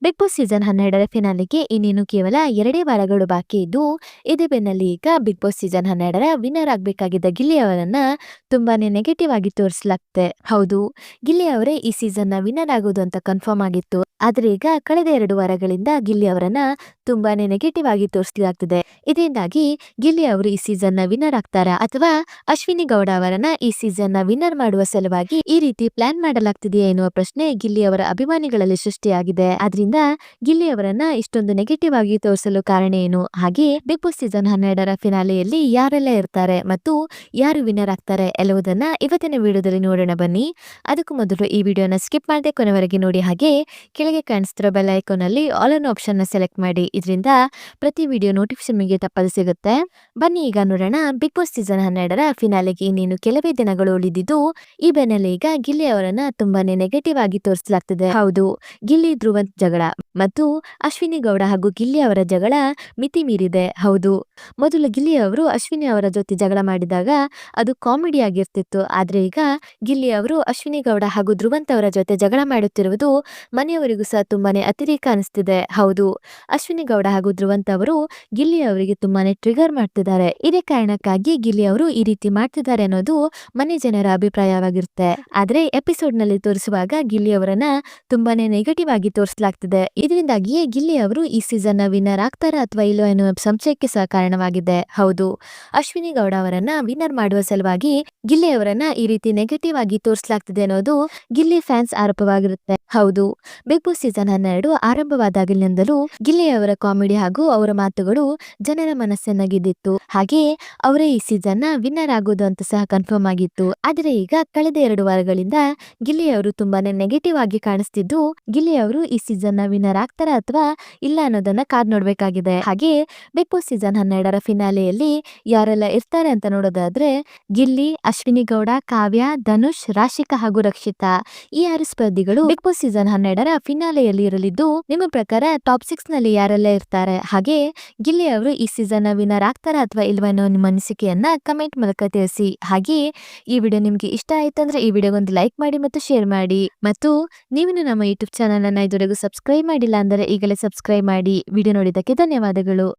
Big Boss season 12ರ ಫಿನಾಲೆಗೆ ಇನ್ನೇನು ಕೇವಲ 2 ವಾರಗಳು ಬಾಕಿ ಇದ್ದು, ಇದೇ ಬೆನ್ನಲ್ಲೇ ಈಗ ಬಿಗ್ ಬಾಸ್ ಸೀಸನ್ 12ರ ವಿನ್ನರ್ ಆಗಬೇಕಾಗಿದ್ದ ಗಿಲ್ಲಿ ಅವರನ್ನ ತುಂಬಾನೇ ನೆಗೆಟಿವ್ ಆಗಿ ತೋರಿಸಲಾಗ್ತಿದೆ. ಹೌದು, ಗಿಲ್ಲಿ ಅವರೇ ಈ ಸೀಸನ್ನ ವಿನ್ನರ್ ಆಗೋದು ಅಂತ ಕನ್ಫರ್ಮ್ ಆಗಿತ್ತು. ಆದ್ರೆ ಈಗ ಕಳೆದ 2 ವಾರಗಳಿಂದ ಗಿಲ್ಲಿ ಅವರನ್ನ ತುಂಬಾನೇ ನೆಗೆಟಿವ್ ಆಗಿ ತೋರಿಸಲಾಗ್ತಿದೆ. ಇದರಿಂದಾಗಿ ಗಿಲ್ಲಿ ಅವರು ಈ ಸೀಸನ್ನ ವಿನ್ನರ್ ಆಗ್ತಾರಾ ಅಥವಾ ಅಶ್ವಿನಿ ಗೌಡ ಅವರನ್ನ ಈ ಸೀಸನ್ನ ವಿನ್ನರ್ ಮಾಡುವ ಸಲುವಾಗಿ ಈ ರೀತಿ ಪ್ಲಾನ್ ಮಾಡಲಾಗ್ತಿದೆಯಾ ಎನ್ನುವ ಪ್ರಶ್ನೆ ಗಿಲ್ಲಿ ಅವರ ಅಭಿಮಾನಿಗಳಲ್ಲಿ ಸೃಷ್ಟಿಯಾಗಿದೆ. ಆದ್ರಿಂದ ಗಿಲ್ಲಿ ಅವರನ್ನ ಇಷ್ಟೊಂದು ನೆಗೆಟಿವ್ ಆಗಿ ತೋರಿಸಲು ಕಾರಣ ಏನು, ಹಾಗೆ ಬಿಗ್ ಬಾಸ್ ಸೀಸನ್ 12ರ ಫಿನಾಲೆಯಲ್ಲಿ ಯಾರೆಲ್ಲ ಇರ್ತಾರೆ ಮತ್ತು ಯಾರು ವಿನ್ನರ್ ಆಗ್ತಾರೆ ಎಲ್ಲವುದನ್ನ ಇವತ್ತಿನ ವಿಡಿಯೋದಲ್ಲಿ ನೋಡೋಣ ಬನ್ನಿ. ಅದಕ್ಕೂ ಮೊದಲು ಈ ವಿಡಿಯೋನ ಸ್ಕಿಪ್ ಮಾಡದೆ ಕೊನೆವರೆಗೆ ನೋಡಿ, ಹಾಗೆ ಕೆಳಗೆ ಕಾಣಿಸ್ತಿರೋ ಬೆಲ್ ಐಕಾನ್ ಅಲ್ಲಿ ಆಲ್ ಅನ್ ಆಪ್ಷನ್ ನ ಸೆಲೆಕ್ಟ್ ಮಾಡಿ. ಇದರಿಂದ ಪ್ರತಿ ವಿಡಿಯೋ ನೋಟಿಫಿಕೇಶನ್ ನಿಮಗೆ ತಪ್ಪದೆ ಸಿಗುತ್ತೆ. ಬನ್ನಿ ಈಗ ನೋಡೋಣ. ಬಿಗ್ ಬಾಸ್ ಸೀಸನ್ 12ರ ಫಿನಾಲೆಗೆ ಇನ್ನೇನು ಕೆಲವೇ ದಿನಗಳು ಉಳಿದಿದ್ದು, ಈ ಬೆನ್ನಲ್ಲೇ ಈಗ ಗಿಲ್ಲಿ ಅವರನ್ನ ತುಂಬಾನೇ ನೆಗೆಟಿವ್ ಆಗಿ ತೋರಿಸಲಾಗ್ತಿದೆ. ಹೌದು, ಗಿಲ್ಲಿ ಧ್ರುವಂತ್ ಜಗಳ ಮತ್ತು ಅಶ್ವಿನಿ ಗೌಡ ಹಾಗೂ ಗಿಲ್ಲಿ ಅವರ ಜಗಳ ಮಿತಿ ಮೀರಿದೆ. ಹೌದು, ಮೊದಲು ಗಿಲ್ಲಿ ಅವರು ಅಶ್ವಿನಿ ಅವರ ಜೊತೆ ಜಗಳ ಮಾಡಿದಾಗ ಅದು ಕಾಮಿಡಿ ಆಗಿರ್ತಿತ್ತು. ಆದ್ರೆ ಈಗ ಗಿಲ್ಲಿ ಅವರು ಅಶ್ವಿನಿ ಗೌಡ ಹಾಗೂ ಧ್ರುವಂತ್ ಅವರ ಜೊತೆ ಜಗಳ ಮಾಡುತ್ತಿರುವುದು ಮನೆಯವರಿಗೂ ಸಹ ತುಂಬಾನೇ ಅತಿರೇಕ ಅನಿಸ್ತಿದೆ. ಹೌದು, ಅಶ್ವಿನಿ ಗೌಡ ಹಾಗೂ ಧ್ರುವಂತ್ ಅವರು ಗಿಲ್ಲಿ ಅವರಿಗೆ ತುಂಬಾನೇ ಟ್ರಿಗರ್ ಮಾಡ್ತಿದ್ದಾರೆ. ಇದೇ ಕಾರಣಕ್ಕಾಗಿ ಗಿಲ್ಲಿ ಅವರು ಈ ರೀತಿ ಮಾಡ್ತಿದ್ದಾರೆ ಅನ್ನೋದು ಮನೆ ಜನರ ಅಭಿಪ್ರಾಯವಾಗಿರುತ್ತೆ. ಆದ್ರೆ ಎಪಿಸೋಡ್ ನಲ್ಲಿ ತೋರಿಸುವಾಗ ಗಿಲ್ಲಿ ಅವರನ್ನ ತುಂಬಾನೇ ನೆಗೆಟಿವ್ ಆಗಿ ತೋರಿಸಲಾಗ್ತಿದೆ. ಇದರಿಂದಾಗಿಯೇ ಗಿಲ್ಲಿ ಅವರು ಈ ಸೀಸನ್ ನ ವಿನ್ನರ್ ಆಗ್ತಾರಾ ಅಥವಾ ಇಲ್ಲೋ ಎನ್ನುವ ಸಂಶಯಕ್ಕೆ ಸಹ ಕಾರಣವಾಗಿದೆ. ಹೌದು, ಅಶ್ವಿನಿ ಗೌಡ ಅವರನ್ನ ವಿನ್ನರ್ ಮಾಡುವ ಸಲುವಾಗಿ ಗಿಲ್ಲಿ ಅವರನ್ನ ಈ ರೀತಿ ನೆಗೆಟಿವ್ ಆಗಿ ತೋರಿಸಲಾಗ್ತಿದೆ ಅನ್ನೋದು ಗಿಲ್ಲಿ ಫ್ಯಾನ್ಸ್ ಆರೋಪವಾಗಿರುತ್ತೆ. ಹೌದು, ಬಿಗ್ ಬಾಸ್ ಸೀಸನ್ 12 ಆರಂಭವಾದಾಗಲಿನಿಂದಲೂ ಗಿಲ್ಲಿ ಅವರ ಕಾಮಿಡಿ ಹಾಗೂ ಅವರ ಮಾತುಗಳು ಜನರ ಮನಸ್ಸನ್ನ ಗೆದ್ದಿತ್ತು. ಹಾಗೆ ಅವರೇ ಈ ಸೀಸನ್ ನ ವಿನ್ನರ್ ಆಗೋದು ಅಂತ ಸಹ ಕನ್ಫರ್ಮ್ ಆಗಿತ್ತು. ಆದ್ರೆ ಈಗ ಕಳೆದ 2 ವಾರಗಳಿಂದ ಗಿಲ್ಲಿ ಅವರು ತುಂಬಾನೇ ನೆಗೆಟಿವ್ ಆಗಿ ಕಾಣಿಸ್ತಿದ್ದು, ಗಿಲ್ಲಿ ಅವರು ಈ ಸೀಸನ್ ನ ವಿನ್ನರ್ ಆಗ್ತಾರಾ ಅಥವಾ ಇಲ್ಲ ಅನ್ನೋದನ್ನ ಕಾದ್ ನೋಡ್ಬೇಕಾಗಿದೆ. ಹಾಗೆ ಬಿಗ್ ಬಾಸ್ ಸೀಸನ್ 12ರ ಫಿನಾಲೆಯಲ್ಲಿ ಯಾರೆಲ್ಲ ಇರ್ತಾರೆ ಅಂತ ನೋಡೋದಾದ್ರೆ, ಗಿಲ್ಲಿ, ಅಶ್ವಿನಿ ಗೌಡ, ಕಾವ್ಯ, ಧನುಷ್, ರಾಶಿಕಾ ಹಾಗೂ ರಕ್ಷಿತಾ, ಈ 6 ಸ್ಪರ್ಧಿಗಳು ಬಿಗ್ ಬಾಸ್ ಸೀಸನ್ 12ರ ಫಿನಾಲೆಯಲ್ಲಿ ಇರಲಿದ್ದು, ನಿಮ್ಮ ಪ್ರಕಾರ ಟಾಪ್ 6 ನಲ್ಲಿ ಯಾರೆಲ್ಲ ಇರ್ತಾರೆ, ಹಾಗೆ ಗಿಲ್ಲಿ ಅವರು ಈ ಸೀಸನ್ ನ ವಿನ್ನರ್ ಆಗ್ತಾರಾ ಅಥವಾ ಇಲ್ವಾ ಅನ್ನೋ ನಿಮ್ಮ ಅನಿಸಿಕೆಯನ್ನ ಕಮೆಂಟ್ ಮೂಲಕ ತಿಳಿಸಿ. ಹಾಗೆ ಈ ವಿಡಿಯೋ ನಿಮ್ಗೆ ಇಷ್ಟ ಆಯ್ತಂದ್ರೆ ಈ ವಿಡಿಯೋಗೊಂದು ಲೈಕ್ ಮಾಡಿ ಮತ್ತು ಶೇರ್ ಮಾಡಿ. ಮತ್ತು ನೀವಿನ್ನು ನಮ್ಮ ಯೂಟ್ಯೂಬ್ ಚಾನಲ್ ಅನ್ನ ಇದುವರೆಗೂ ಸಬ್ಸ್ಕ್ರೈಬ್ ಮಾಡಿಲ್ಲ ಅಂದರೆ ಈಗಲೇ ಸಬ್ಸ್ಕ್ರೈಬ್ ಮಾಡಿ. ವಿಡಿಯೋ ನೋಡಿದ್ದಕ್ಕೆ ಧನ್ಯವಾದಗಳು.